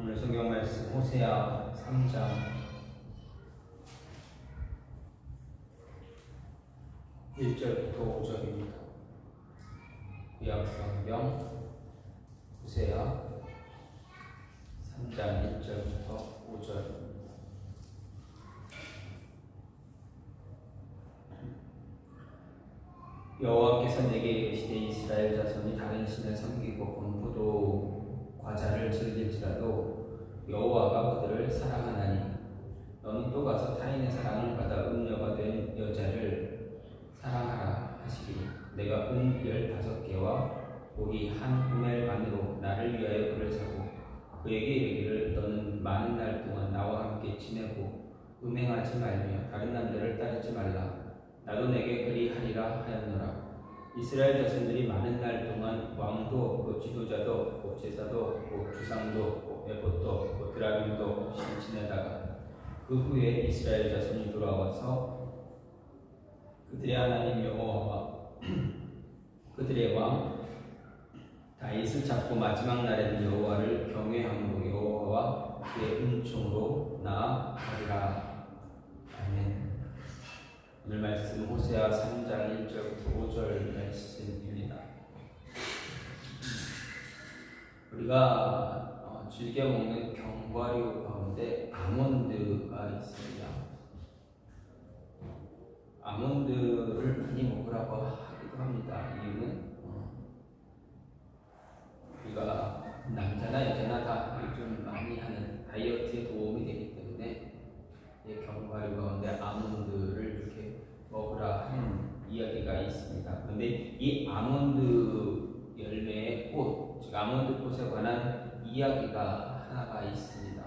오늘 성경 말씀 호세아 3장 1절부터 5절입니다. 구약 성경 호세아 3장 1절부터 5절. 여호와께서 내게 이르시되 이스라엘 자손이 다른 신을 섬기고 건포도 과자를 즐길지라도 여호와가 그들을 사랑하나니 너는 또 가서 타인의 사랑을 받아 음녀가 된 여자를 사랑하라 하시기를 내가 은 15개와 보리 한 호멜반으로 나를 위하여 그를 사고 그에게 이르기를 너는 많은 날 동안 나와 함께 지내고 음행하지 말며 다른 남자를 따르지 말라 나도 내게 그리하리라 하였노라. 이스라엘 자손들이 많은 날 동안 왕도 없고 지도자도 없고 제사도 없고 주상도 없고 에봇도 없고 드라빔도 없이 지내다가 그 후에 이스라엘 자손이 돌아와서 그들의 하나님 여호와와 그들의 왕 다윗을 잡고 마지막 날에는 여호와를 경외함으로 여호와와 그의 은총으로 나아가리라. 아멘. 오늘 말씀 호세아 3장 1절부터 5절 말씀입니다. 우리가 즐겨 먹는 견과류 가운데 아몬드가 있습니다. 아몬드를 많이 먹으라고 하기도 합니다. 이유는 우리가 남자나 여자나 다 요즘 많이 하는 다이어트에 도움이 되기 때문에 견과류 가운데 아몬드를 이렇게 먹으라 하는 이야기가 있습니다. 그런데 이 아몬드 열매의 꽃, 즉 아몬드 꽃에 관한 이야기가 하나가 있습니다.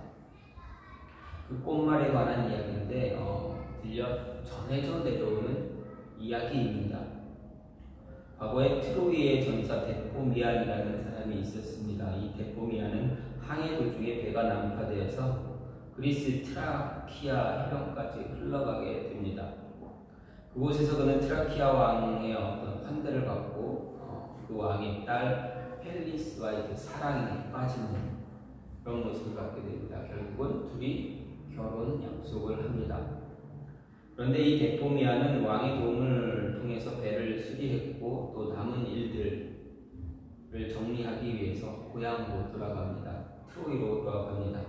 그 꽃말에 관한 이야기인데 전해져 내려오는 이야기입니다. 과거에 트로이의 전사 데포미안이라는 사람이 있었습니다. 이 데포미안은 항해 도중에 배가 난파되어서 그리스 트라키아 해변까지 흘러가게 됩니다. 그곳에서 그는 트라키아 왕의 어떤 환대를 받고 그 왕의 딸 펠리스와 이제 사랑에 빠지는 그런 모습을 갖게 됩니다. 결국은 둘이 결혼 약속을 합니다. 그런데 이 데포미아는 왕의 도움을 통해서 배를 수리했고 또 남은 일들을 정리하기 위해서 고향으로 돌아갑니다. 트로이로 돌아갑니다.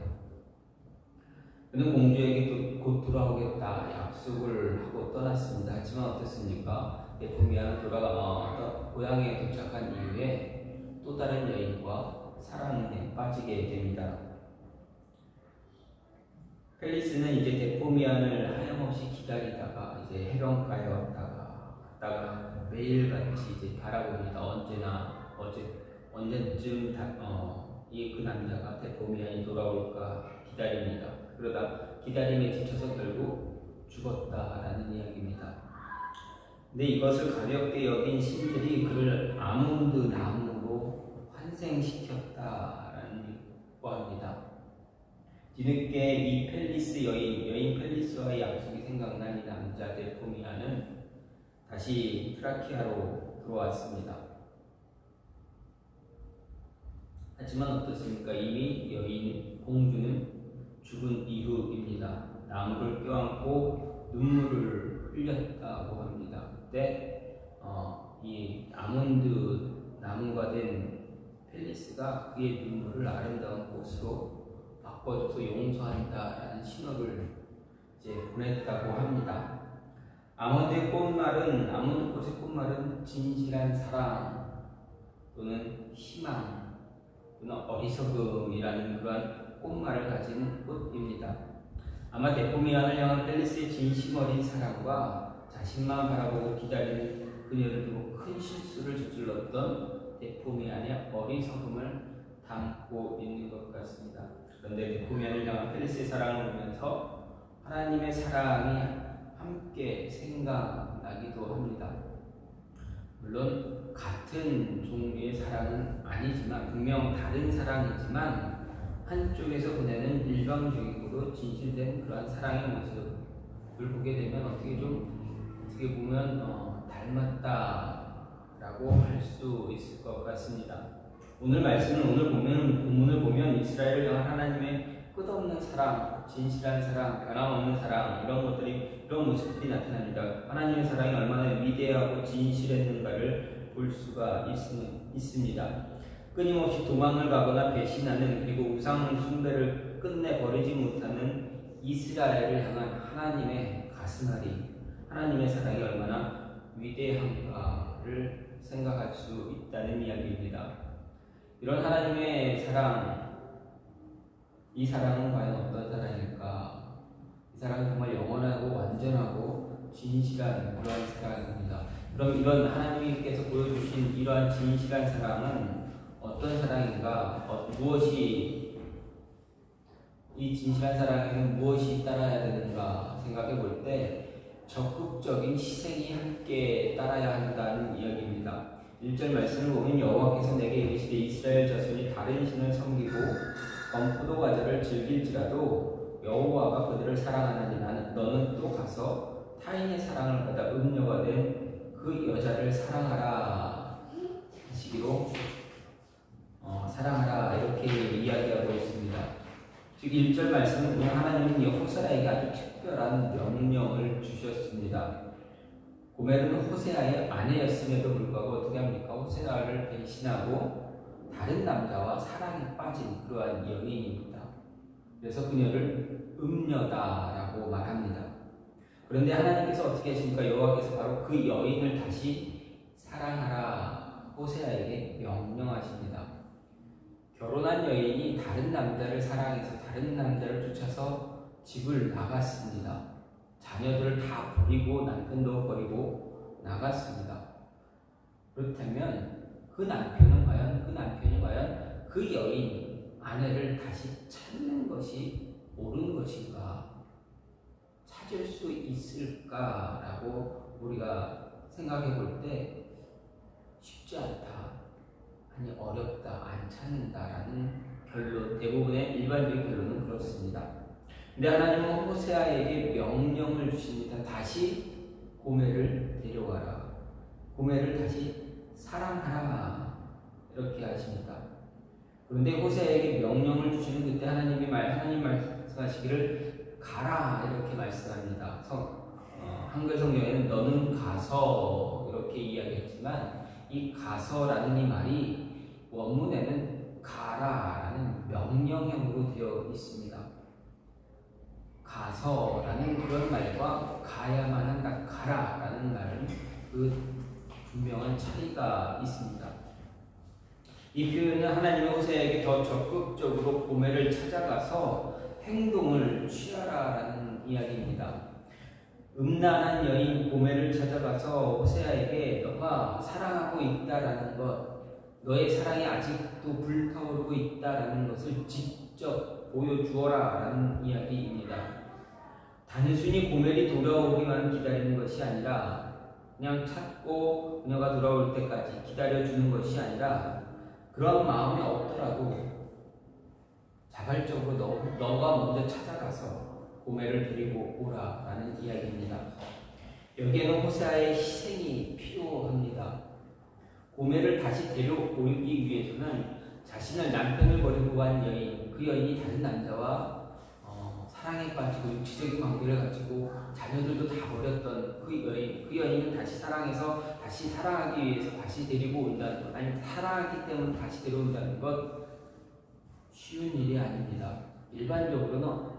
그는 공주에게 곧 돌아오겠다 약속을 하고 떠났습니다. 하지만 어떻습니까? 데포미아는 돌아가 고향에 도착한 이후에 또 다른 여인과 사랑에 빠지게 됩니다. 펠리스는 이제 데포미안을 하염없이 기다리다가 이제 해변가에 갔다가 매일같이 이제 바라봅니다. 언제쯤 그 남자가 데포미안이 돌아올까 기다립니다. 그러다 기다림에 지쳐서 결국 죽었다라는 이야기입니다. 근데 이것을 가볍게 여긴 신들이 그를 아몬드 나무로 환생시켰다라는 겁니다. 뒤늦게 이 여인 펠리스와의 약속이 생각난 이 남자 데포미아는 다시 트라키아로 들어왔습니다. 하지만 어떻습니까? 이미 여인 공주는 죽은 이후입니다. 나무를 껴안고 눈물을 흘렸다고 합니다. 그때 이 아몬드 나무가 된 펠리스가 그의 눈물을 아름다운 꽃으로 바꿔줘서 용서한다라는 신호를 이제 보냈다고 합니다. 아몬드 꽃의 꽃말은 진실한 사랑 또는 희망 또는 어리석음이라는 그러한 꽃말을 가진 꽃입니다. 아마 데포미안을 향한 펠리스의 진심 어린 사랑과 자신만 바라보고 기다리는 그녀를 두고 큰 실수를 저질렀던 데포미안의 어리석음을 담고 있는 것 같습니다. 그런데 데포미안을 향한 펠리스의 사랑을 보면서 하나님의 사랑이 함께 생각나기도 합니다. 물론 같은 종류의 사랑은 아니지만 분명 다른 사랑이지만 한쪽에서 보내는 일방적이고 진실된 그러한 사랑의 모습을 보게 되면 어떻게 보면 닮았다라고 할 수 있을 것 같습니다. 오늘 말씀은 본문을 보면 이스라엘을 향한 하나님의 끝없는 사랑, 진실한 사랑, 변함없는 사랑 이런 모습들이 나타납니다. 하나님의 사랑이 얼마나 위대하고 진실했는가를 볼 수가 있습니다. 끊임없이 도망을 가거나 배신하는 그리고 우상 숭배를 끝내 버리지 못하는 이스라엘을 향한 하나님의 가슴앓이, 하나님의 사랑이 얼마나 위대한가를 생각할 수 있다는 이야기입니다. 이런 하나님의 사랑, 이 사랑은 과연 어떤 사랑일까? 이 사랑은 정말 영원하고 완전하고 진실한 그러한 사랑입니다. 그럼 이런 하나님께서 보여주신 이러한 진실한 사랑은 어떤 사랑인가? 이 진실한 사랑에는 무엇이 따라야 되는가 생각해 볼 때 적극적인 희생이 함께 따라야 한다는 이야기입니다. 1절 말씀을 보면 여호와께서 내게 이르시되 이스라엘 자손이 다른 신을 섬기고 검포도 과자를 즐길지라도 여호와가 그들을 사랑하나니 너는 또 가서 타인의 사랑을 받아 음녀가 된 그 여자를 사랑하라 하시기로 사랑하라 이렇게 이야기하고 있습니다. 즉 1절 말씀은 그냥 하나님은 호세아에게 아주 특별한 명령을 주셨습니다. 고멜은 호세아의 아내였음에도 불구하고 어떻게 합니까? 호세아를 배신하고 다른 남자와 사랑에 빠진 그러한 여인입니다. 그래서 그녀를 음녀다라고 말합니다. 그런데 하나님께서 어떻게 하십니까? 여호와께서 바로 그 여인을 다시 사랑하라 호세아에게 명령하십니다. 결혼한 여인이 다른 남자를 사랑해서 다른 남자를 쫓아서 집을 나갔습니다. 자녀들을 다 버리고 남편도 버리고 나갔습니다. 그렇다면 그 남편이 과연 그 여인 아내를 다시 찾는 것이 옳은 것인가? 찾을 수 있을까라고 우리가 생각해 볼 때 쉽지 않다, 아니 어렵다, 안 찾는다라는 결론, 대부분의 일반적인 결론은 그렇습니다. 근데 하나님은 호세아에게 명령을 주십니다. 다시 고멜을 데려와라. 고멜을 다시 사랑하라. 이렇게 하십니다. 그런데 호세아에게 명령을 주시는 그때 하나님 말씀하시기를 가라 이렇게 말씀합니다. 한글 성경에는 너는 가서 이렇게 이야기했지만 이 가서라는 이 말이 원문에는 가라라는 명령형으로 되어 있습니다. 가서라는 그런 말과 가야만 한다, 가라라는 말은 그 분명한 차이가 있습니다. 이 표현은 하나님의 호세아에게 더 적극적으로 고멜을 찾아가서 행동을 취하라라는 이야기입니다. 음란한 여인 고멜을 찾아가서 호세아에게 너가 사랑하고 있다라는 것, 너의 사랑이 아직도 불타오르고 있다라는 것을 직접 보여주어라라는 이야기입니다. 단순히 고멜이 돌아오기만 기다리는 것이 아니라 그냥 찾고 그녀가 돌아올 때까지 기다려주는 것이 아니라 그런 마음이 없더라도 자발적으로 너가 먼저 찾아가서 고멜을 데리고 오라라는 이야기입니다. 여기에는 호세아의 희생이 필요합니다. 고멜을 다시 데려오기 위해서는 자신을 남편을 버리고 간 여인, 그 여인이 다른 남자와 사랑에 빠지고 육체적인 관계를 가지고 자녀들도 다 버렸던 그 여인을 다시 사랑해서 다시 사랑하기 위해서 다시 데리고 온다는 것, 아니면 사랑하기 때문에 다시 데려온다는 것 쉬운 일이 아닙니다. 일반적으로는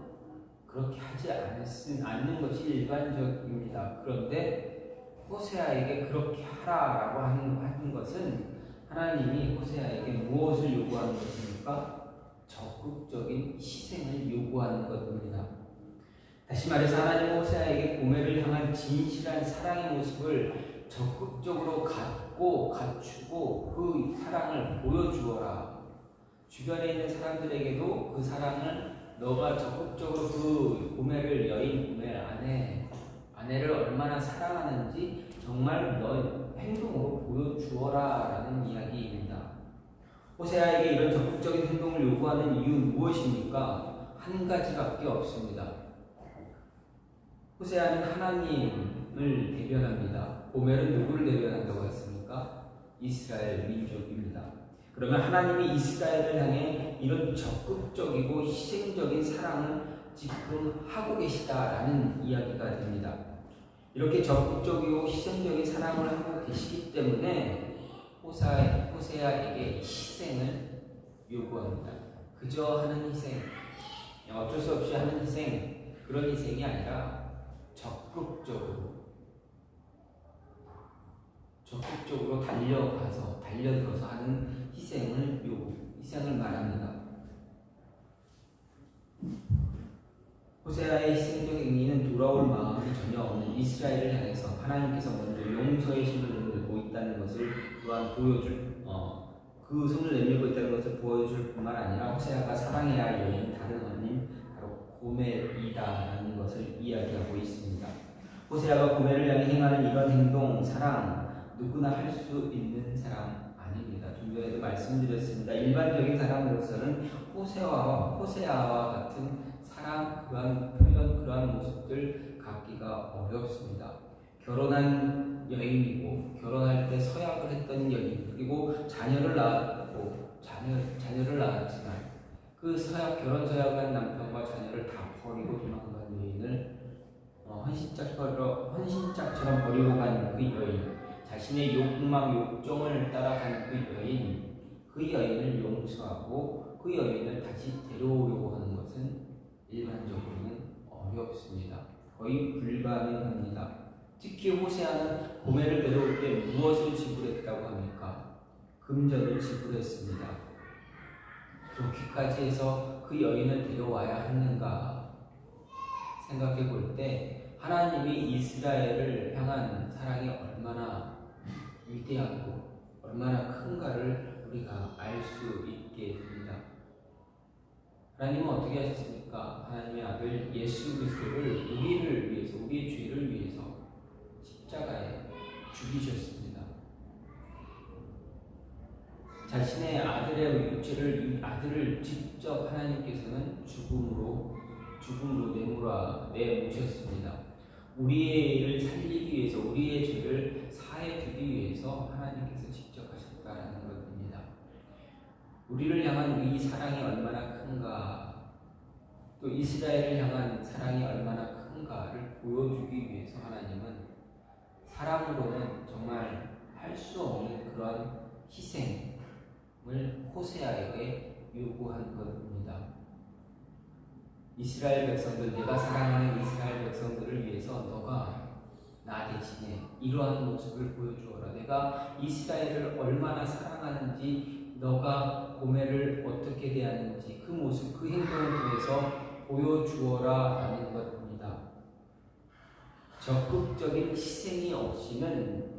그렇게 하지 않는 것이 일반적입니다. 그런데 호세아에게 그렇게 하라라고 하는 것은 하나님이 호세아에게 무엇을 요구하는 것입니까? 적극적인 희생을 요구하는 것입니다. 다시 말해서 하나님은 호세아에게 고멜을 향한 진실한 사랑의 모습을 적극적으로 갖추고 그 사랑을 보여주어라. 주변에 있는 사람들에게도 그 사랑을 너가 적극적으로 그 고멜을 여인 고멜 아내를 얼마나 사랑하는지 정말 너 행동으로 보여주어라라는 이야기입니다. 호세아에게 이런 적극적인 행동을 요구하는 이유는 무엇입니까? 한 가지밖에 없습니다. 호세아는 하나님을 대변합니다. 고멜은 누구를 대변한다고 했습니까? 이스라엘 민족입니다. 그러면 하나님이 이스라엘을 향해 이런 적극적이고 희생적인 사랑을 지금 하고 계시다라는 이야기가 됩니다. 이렇게 적극적이고 희생적인 사랑을 하고 계시기 때문에 호세아에게 희생을 요구합니다. 그저 하는 희생, 어쩔 수 없이 하는 희생, 그런 희생이 아니라 적극적으로 달려들어서 하는 희생을 말합니다. 호세아의 희생적 의미는 돌아올 마음이 전혀 없는 이스라엘을 향해서 하나님께서 먼저 용서의 손을 내밀고 있다는 것을 또한 그 손을 내밀고 있다는 것을 보여줄 뿐만 아니라 호세아가 사랑해야 할 여인 다른 어린 바로 고멜이다라는 것을 이야기하고 있습니다. 호세아가 고멜을 향해 행하는 이런 행동, 사랑, 누구나 할 수 있는 사랑 아닙니다. 좀 전에도 말씀드렸습니다. 일반적인 사람으로서는 호세아와 같은 사랑, 그러한 표현, 그러한 모습들 갖기가 어렵습니다. 결혼한 여인이고 결혼할 때 서약을 했던 여인, 그리고 자녀를 낳았지만 그 결혼 서약한 남편과 자녀를 다 버리고 도망간 여인을 헌신짝처럼 버리고 간 그 여인, 자신의 욕망, 욕정을 따라간 그 여인을 용서하고 그 여인을 다시 데려오려고 하는 것은 일반적으로는 어렵습니다. 거의 불가능합니다. 특히 호세아는 고멜을 데려올 때 무엇을 지불했다고 합니까? 금전을 지불했습니다. 그렇게까지 해서 그 여인을 데려와야 했는가 생각해 볼 때 하나님이 이스라엘을 향한 사랑이 얼마나 위대하고 얼마나 큰가를 우리가 알 수 있게 됩니다. 하나님은 어떻게 하셨습니까? 하나님의 아들 예수 그리스도를 우리를 위해서, 우리의 죄를 위해서 십자가에 죽이셨습니다. 자신의 아들의 육체를, 이 아들을 직접 하나님께서는 죽음으로 내모셨습니다. 우리를 살리기 위해서, 우리의 죄를 사해주기 위해서 하나님께서 직접 하셨다라는 것입니다. 우리를 향한 이 사랑이 얼마나 큰가, 또 이스라엘을 향한 사랑이 얼마나 큰가를 보여주기 위해서 하나님은 사랑으로는 정말 할 수 없는 그런 희생을 호세아에게 요구한 것입니다. 이스라엘 백성들, 내가 사랑하는 이스라엘 백성들을 위해서 너가 나 대신에 이러한 모습을 보여주어라. 내가 이스라엘을 얼마나 사랑하는지, 너가 고멜을 어떻게 대하는지 그 모습, 그 행동을 통해서 보여주어라 하는 것입니다. 적극적인 희생이 없이는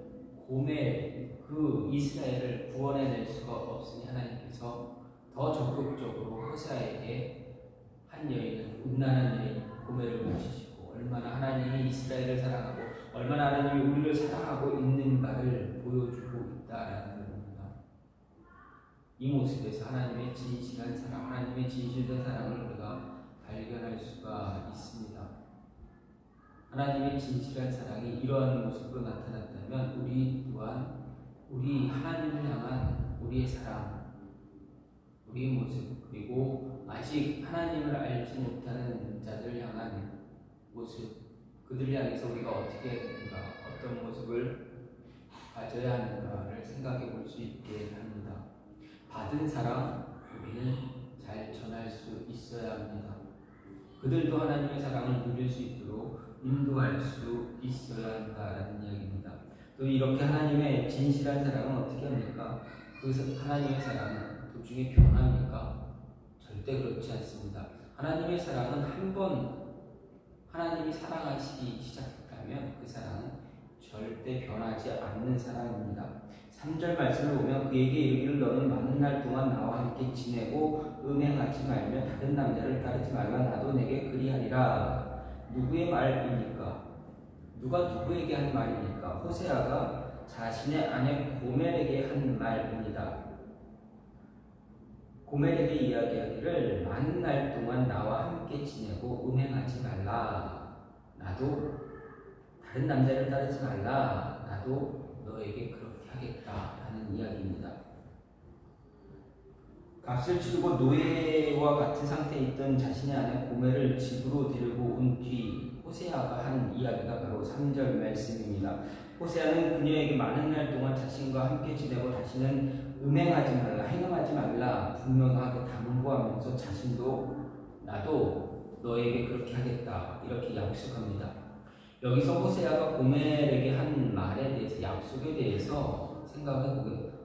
그 이스라엘을 구원해낼 수가 없으니 하나님께서 더 적극적으로 호세아에게 한 여인은, 음란한 여인 고멜을 고치시고 얼마나 하나님이 이스라엘을 사랑하고 얼마나 하나님이 우리를 사랑하고 있는가를 보여주고 있다라는 것입니다. 이 모습에서 하나님의 진실한 사랑, 하나님의 진실된 사랑을 우리가 발견할 수가 있습니다. 하나님의 진실한 사랑이 이러한 모습으로 나타났다면 우리 또한 우리 하나님을 향한 우리의 사랑, 우리의 모습, 그리고 아직 하나님을 알지 못하는 자들 향한 모습, 그들을 향해서 우리가 어떻게 해야 되는가, 어떤 모습을 가져야 하는가를 생각해 볼 수 있게 합니다. 받은 사랑 우리는 잘 전할 수 있어야 합니다. 그들도 하나님의 사랑을 누릴 수 있도록 인도할 수 있어야 한다라는 이야기입니다. 또 이렇게 하나님의 진실한 사랑은 어떻게 합니까? 그 하나님의 사랑은 도중에 변합니까? 절대 그렇지 않습니다. 하나님의 사랑은 한 번 하나님이 사랑하시기 시작했다면 그 사랑은 절대 변하지 않는 사랑입니다. 3절 말씀을 보면 그에게 이르기를 너는 많은 날 동안 나와 함께 지내고 음행하지 말며 다른 남자를 따르지 말라. 나도 내게 그리하리라. 누구의 말입니까? 누가 누구에게 한 말입니까? 호세아가 자신의 아내 고멜에게 한 말입니다. 고멜에게 이야기하기를 많은 날 동안 나와 함께 지내고 음행하지 말라. 나도 다른 남자를 따르지 말라. 나도 너에게 그렇게 하겠다 하는 이야기입니다. 값을 치르고 노예와 같은 상태에 있던 자신의 아내 고멜을 집으로 데리고 온 뒤 호세아가 한 이야기가 바로 3절 말씀입니다. 호세아는 그녀에게 많은 날 동안 자신과 함께 지내고 다시는 음행하지 말라, 행음하지 말라 분명하게 당부하면서 자신도 나도 너에게 그렇게 하겠다 이렇게 약속합니다. 여기서 호세아가 고멜에게 한 말에 대해서, 약속에 대해서 생각해보면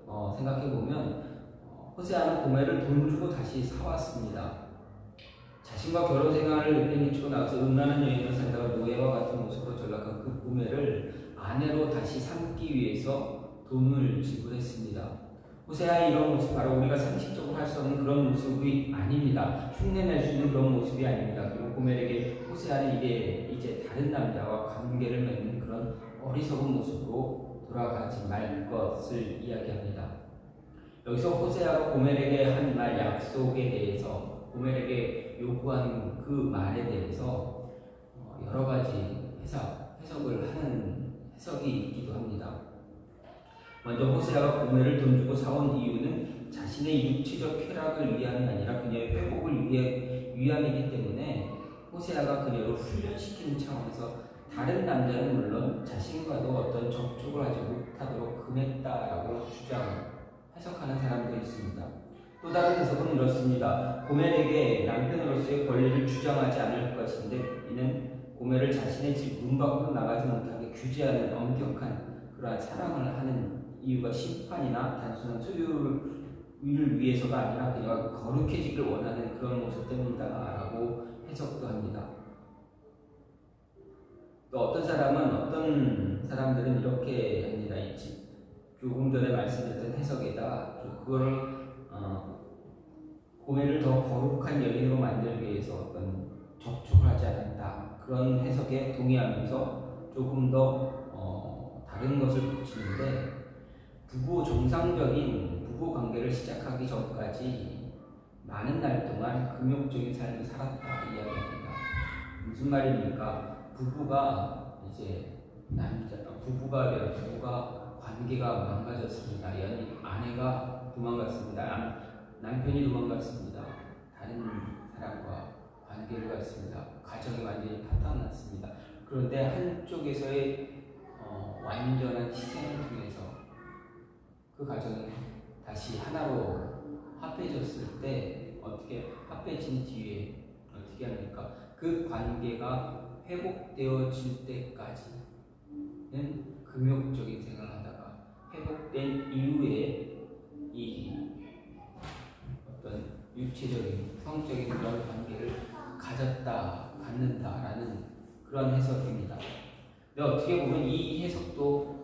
호세아는 고멜을 돈 주고 다시 사왔습니다. 자신과 결혼 생활을 내미치고 나서 음란한 여인을 살다가 노예와 같은 모습으로 전락한 그 고멜을 아내로 다시 삼기 위해서 돈을 지불했습니다. 호세아의 이런 모습, 바로 우리가 상식적으로 할 수 없는 그런 모습이 아닙니다. 흉내낼 수 있는 그런 모습이 아닙니다. 그리고 고멜에게 호세아는 이제 다른 남자와 관계를 맺는 그런 어리석은 모습으로 돌아가지 말 것을 이야기합니다. 여기서 호세아가 고멜에게 한 말, 약속에 대해서, 고멜에게 요구하는 그 말에 대해서 여러 가지 해석을 하는 해석이 있기도 합니다. 먼저 호세아가 고멜을 돈 주고 사온 이유는 자신의 육체적 쾌락을 위함이 아니라 그녀의 회복을 위함이기 때문에 호세아가 그녀를 훈련시키는 차원에서 다른 남자는 물론 자신과도 어떤 접촉을 하지 못하도록 금했다라고 해석하는 사람도 있습니다. 또 다른 해석은 이렇습니다. 고멜에게 남편으로서의 권리를 주장하지 않을 것인데 이는 고멜을 자신의 집 문 밖으로 나가지 못하게 규제하는 엄격한 그러한 사랑을 하는 이유가 심판이나 단순한 소유를 위해서가 아니라 그녀가 거룩해지기를 원하는 그런 모습 때문이다라고 해석도 합니다. 또 어떤 사람들은 이렇게 합니다. 조금 전에 말씀드렸던 해석에다 그거를 고멜을 더 거룩한 여인으로 만들기 위해서 어떤 접촉을 하지 않았다, 그런 해석에 동의하면서 조금 더 다른 것을 붙이는데, 정상적인 부부 관계를 시작하기 전까지 많은 날 동안 금욕적인 삶을 살았다 이야기합니다. 무슨 말입니까? 부부가 관계가 망가졌습니다. 아내가 도망갔습니다. 남편이 도망갔습니다. 다른 사람과 관계를 갖습니다. 가정이 완전히 파탄났습니다. 그런데 한쪽에서의 완전한 희생을 통해서 그 가정이 다시 하나로 합해졌을 때, 어떻게 합해진 뒤에 어떻게 합니까? 그 관계가 회복되어질 때까지는 금욕적인 생활을 하다가 회복된 이후에 이 어떤 육체적인, 성적인 그런 관계를 갖는다라는 그런 해석입니다. 근데 어떻게 보면 이 해석도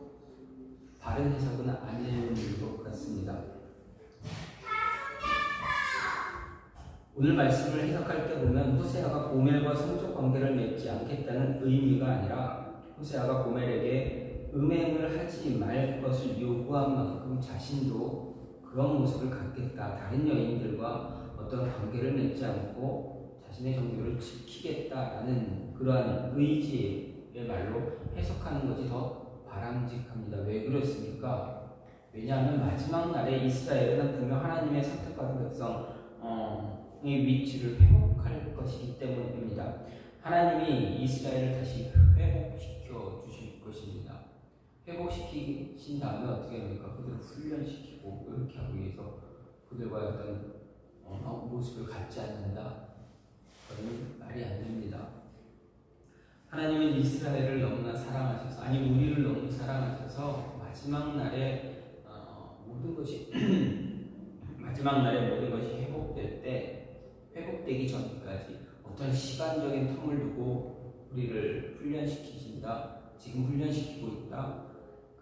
바른 해석은 아닌 것 같습니다. 오늘 말씀을 해석할 때 보면 호세아가 고멜과 성적 관계를 맺지 않겠다는 의미가 아니라 호세아가 고멜에게 음행을 하지 말 것을 요구한 만큼 자신도 그런 모습을 갖겠다, 다른 여인들과 어떤 관계를 맺지 않고 자신의 정도를 지키겠다라는 그러한 의지의 말로 해석하는 것이 더 바람직합니다. 왜 그렇습니까? 왜냐하면 마지막 날에 이스라엘은 분명 하나님의 선택받은 백성의 위치를 회복할 것이기 때문입니다. 하나님이 이스라엘을 다시 회복시켜 주실 것입니다. 회복시키신 다음에 어떻게 합니까? 그들을 훈련시키고 이렇게 하기 위해서 그들과의 어떤 모습을 갖지 않는다, 그런 말이 안 됩니다. 하나님은 이스라엘을 너무나 사랑하셔서, 우리를 너무 사랑하셔서 마지막 날에 모든 것이 회복될 때, 회복되기 전까지 어떤 시간적인 텀을 두고 우리를 훈련시키신다, 지금 훈련시키고 있다,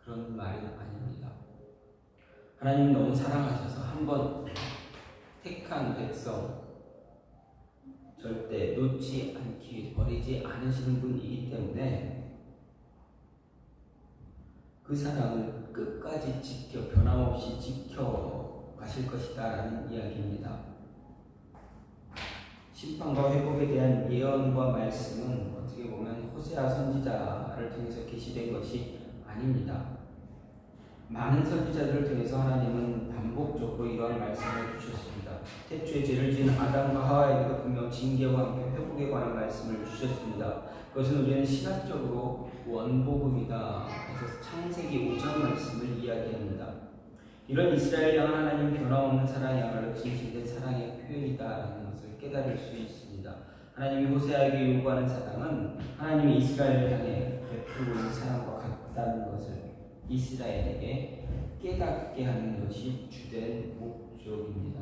그런 말은 아닙니다. 하나님은 너무 사랑하셔서 한번 택한 백성 절대 놓지 않기 위해 버리지 않으시는 분이기 때문에 그 사랑을 끝까지 변함없이 지켜 가실 것이다 라는 이야기입니다. 심판과 회복에 대한 예언과 말씀은 어떻게 보면 호세아 선지자를 통해서 계시된 것이 아닙니다. 많은 선지자들을 통해서 하나님은 반복적으로 이러한 말씀을 주셨습니다. 태초에 죄를 지은 아담과 하와에게도 분명 징계와 함께 회복에 관한 말씀을 주셨습니다. 그것은 우리는 신학적으로 원복음이다. 그래서 창세기 5장 말씀을 이야기합니다. 이런 이스라엘 향한 하나님 변함없는 사랑이야말로 진실된 사랑의 표현이다라는 것을 깨달을 수 있습니다. 하나님이 호세아에게 요구하는 사랑은 하나님이 이스라엘을 향해 베풀고 있는 사랑과 같다는 것을 이스라엘에게 깨닫게 하는 것이 주된 목적입니다.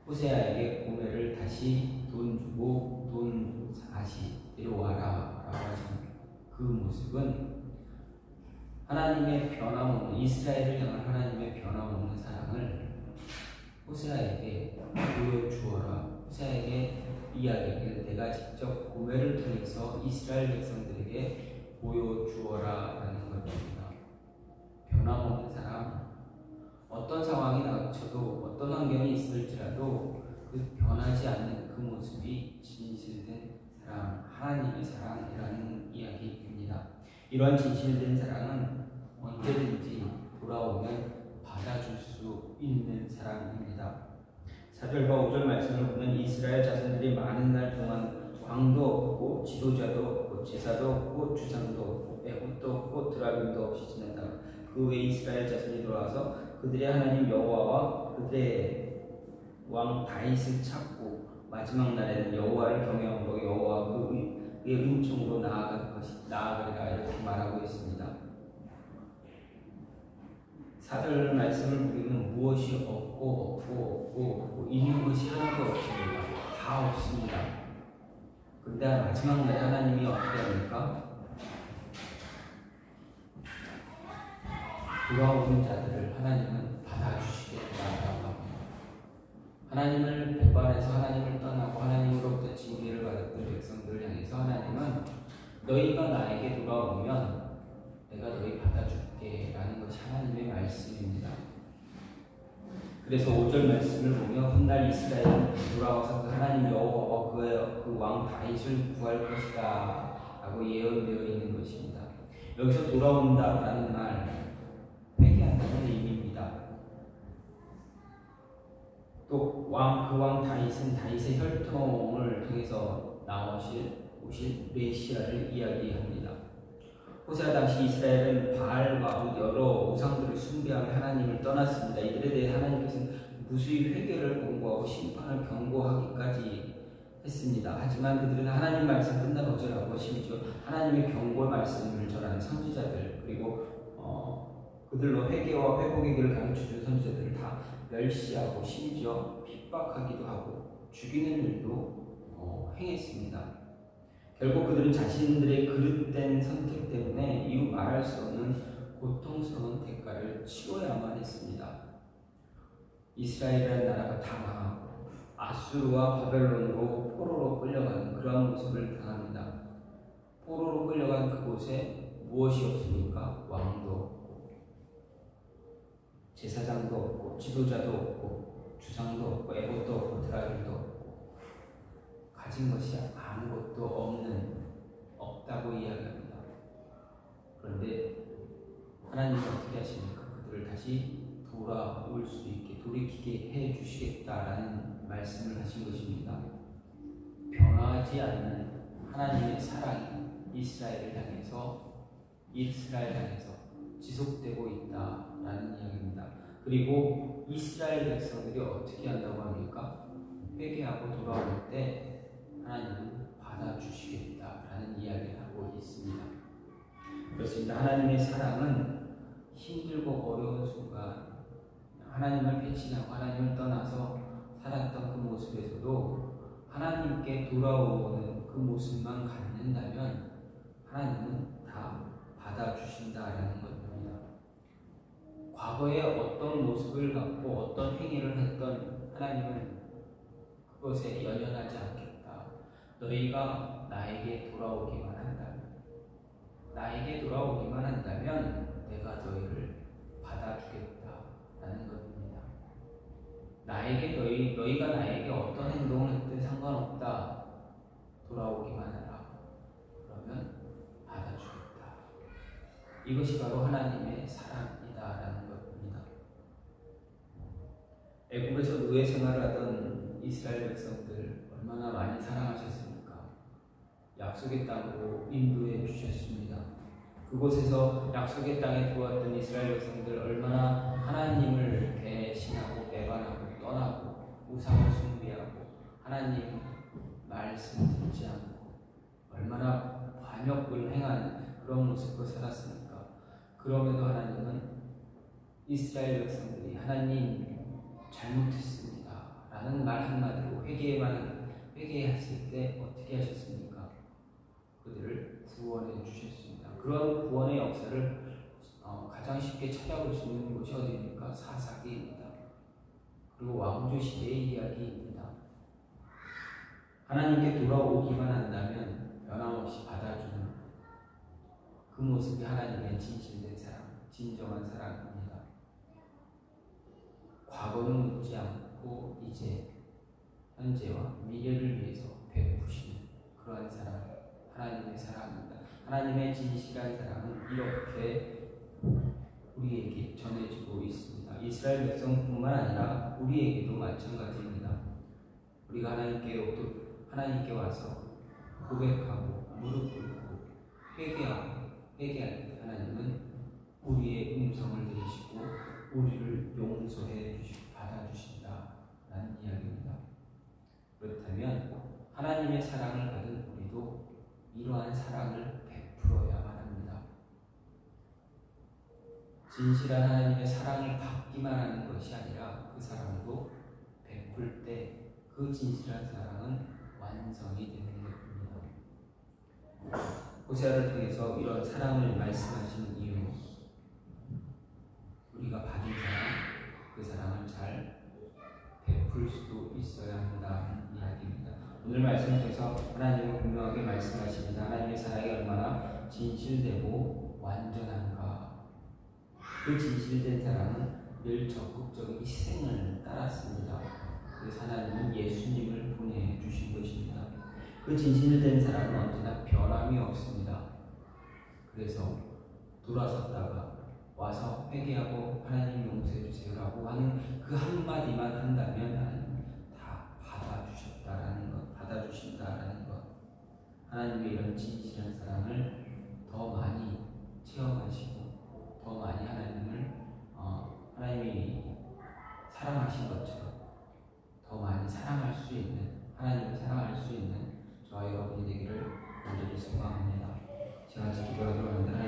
호세아에게 고멜을 다시 돈 주고 다시 데려와라 라고 하신 그 모습은 하나님의 변함없는 이스라엘을 향한 하나님의 변함없는 사랑을 호세아에게 보여주어라. 호세아에게 이야기를 내가 직접 고멜을 통해서 이스라엘 백성들에게 보여주어라 라는 것입니다. 변함없는 사랑, 어떤 상황이 닥쳐도 어떤 환경이 있을지라도 그 변하지 않는 그 모습이 진실된 사랑, 하나님의 사랑이라는 이야기입니다. 이러한 진실된 사랑은 언제든지 돌아오면 받아줄 수 있는 사랑입니다. 4절과 5절 말씀을 보면 이스라엘 자손들이 많은 날 동안 왕도 없고 지도자도 없고 제사도 없고 주상도 없고 애굽도 없고 드라빔도 없이 지낸다. 그 후에 이스라엘 자손이 돌아와서 그들의 하나님 여호와와 그들의 왕 다윗을 찾고 마지막 날에는 여호와를 경외함으로 여호와 그의 은총으로 나아가리라 이렇게 말하고 있습니다. 4절 말씀을 보면 무엇이 없고 있는 것이 하나도 없습니다. 다 없습니다. 그런데 마지막 날에 하나님이 어떻게 합니까? 돌아오는 자들을 하나님은 받아주시겠다라고 합니다. 하나님을 배반해서 하나님을 떠나고 하나님으로부터 징계를 받았던 백성들을 향해서 하나님은 너희가 나에게 돌아오면 내가 너희 받아줄게 라는 것이 하나님의 말씀입니다. 그래서 5절 말씀을 보면 훗날 이스라엘은 돌아와서 그 하나님 여호와와 그 왕 다윗을 구할 것이다 라고 예언되어 있는 것입니다. 여기서 돌아온다 라는 말 회개한다는 의미입니다. 또 그 왕 다윗은 다윗의 혈통을 통해서 오실 메시아를 이야기합니다. 호세아 당시 이스라엘은 바알과 여러 우상들을 숭배하며 하나님을 떠났습니다. 이들에 대해 하나님께서는 무수히 회개를 권고하고 심판을 경고하기까지 했습니다. 하지만 그들은 하나님 말씀 끝나 거절하고 심지어 하나님의 경고 말씀을 전하는 선지자들 그리고 그들로 회개와 회복의 길을 가르쳐준 선지자들을 다 멸시하고 심지어 핍박하기도 하고 죽이는 일도 행했습니다. 결국 그들은 자신들의 그릇된 선택 때문에 이루 말할 수 없는 고통스러운 대가를 치러야만 했습니다. 이스라엘이라는 나라가 다 망하고 아수르와 바벨론으로 포로로 끌려가는 그러한 모습을 당합니다. 포로로 끌려간 그곳에 무엇이 없습니까? 왕도 없고 제사장도 없고 지도자도 없고 주상도 없고 애봇도 없고 드라빔도 없고 가진 것이 아무것도 없다고 이야기합니다. 그런데 하나님은 어떻게 하십니까? 그들을 다시 돌아올 수 있게 돌이키게 해 주시겠다라는 말씀을 하신 것입니다. 변하지 않는 하나님의 사랑이 이스라엘을 향해서 지속되고 있다라는 이야기입니다. 그리고 이스라엘 백성들이 어떻게 한다고 합니까? 회개하고 돌아올 때 하나님은 받아주시겠다라는 이야기를 하고 있습니다. 그렇습니다. 하나님의 사랑은 힘들고 어려운 순간 하나님을 배신하고 하나님을 떠나서 살았던 그 모습에서도 하나님께 돌아오는 그 모습만 갖는다면 하나님은 다 받아주신다라는 것입니다. 과거에 어떤 모습을 갖고 어떤 행위를 했던 하나님은 그것에 연연하지 않겠다. 너희가 나에게 돌아오기만 한다면 내가 너희를 받아주겠다라는 것입니다. 너희가 나에게 어떤 행동을 했든 상관없다. 돌아오기만 하라. 그러면 받아주겠다. 이것이 바로 하나님의 사랑이다라는 것. 애굽에서 노예 생활하던 이스라엘 백성들 얼마나 많이 사랑하셨습니까? 약속의 땅으로 인도해 주셨습니다. 그곳에서 약속의 땅에 들어왔던 이스라엘 백성들 얼마나 하나님을 배신하고 배반하고 떠나고 우상을 숭배하고 하나님 말씀 듣지 않고 얼마나 반역을 행하는 그런 모습으로 살았습니까? 그럼에도 하나님은 이스라엘 백성들이 하나님 잘못했습니다 라는 말 한마디로 회개했을 때 어떻게 하셨습니까? 그들을 구원해 주셨습니다. 그런 구원의 역사를 가장 쉽게 찾아볼 수 있는 곳이 어디입니까? 사사기입니다. 그리고 왕조 시대의 이야기입니다. 하나님께 돌아오기만 한다면 변함없이 받아주는 그 모습이 하나님의 진실된 사랑, 진정한 사랑입니다. 과거는 묻지 않고 이제 현재와 미래를 위해서 베푸시는 그러한 사랑, 하나님의 사랑입니다. 하나님의 진실한 사랑은 이렇게 우리에게 전해지고 있습니다. 이스라엘 백성뿐만 아니라 우리에게도 마찬가지입니다. 우리가 하나님께 와서 고백하고 무릎 꿇고 회개할 때 하나님은 우리의 음성을 들으시고 우리를 용서해 주시고 받아주신다라는 이야기입니다. 그렇다면 하나님의 사랑을 받은 우리도 이러한 사랑을 베풀어야만 합니다. 진실한 하나님의 사랑을 받기만 하는 것이 아니라 그 사랑도 베풀 때 그 진실한 사랑은 완성이 되는 것입니다. 호세아를 통해서 이런 사랑을 말씀하신 이유, 우리가 받은 사랑, 그 사랑을 잘 베풀 수도 있어야 한다는 이야기입니다. 오늘 말씀을 통해서 하나님은 분명하게 말씀하십니다. 하나님의 사랑이 얼마나 진실되고 완전한가. 그 진실된 사랑은 늘 적극적인 희생을 따랐습니다. 그래서 하나님은 예수님을 보내주신 것입니다. 그 진실된 사랑은 언제나 변함이 없습니다. 그래서 돌아섰다가 와서 회개하고 하나님 용서해 주세요라고 하는 그 한마디만 한다면 하나님 다 받아주신다라는 것. 하나님의 이런 진실한 사랑을 더 많이 체험하시고 더 많이 하나님이 사랑하신 것처럼 더 많이 사랑할 수 있는, 하나님을 사랑할 수 있는 저와 여러분이 되기를 간절히 소망합니다. 제가 기도하도록 합니다.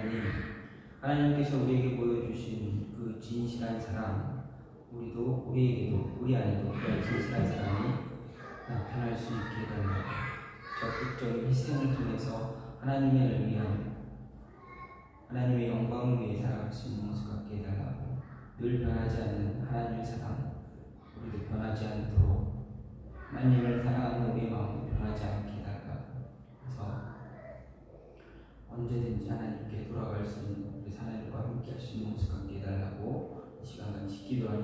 하나님께서 우리에게 보여주신 그 진실한 사랑, 우리에게도 우리 안에도 그런 진실한 사랑이 나타날 수 있게 해달라고, 적극적인 희생을 통해서 하나님을 위한, 하나님의 영광을 위해 살아갈 수 있는 모습 갖게 해달라고, 늘 변하지 않는 하나님의 사랑, 우리도 변하지 않도록 하나님을 사랑하는 우리의 마음도 변하지 않게 해달라고, 그래서 언제든지 하나님께 돌아갈 수 있는 우리 하나님과 함께 할 수 있는 모습 갖게 해달라고 이 시간 같이 기도하는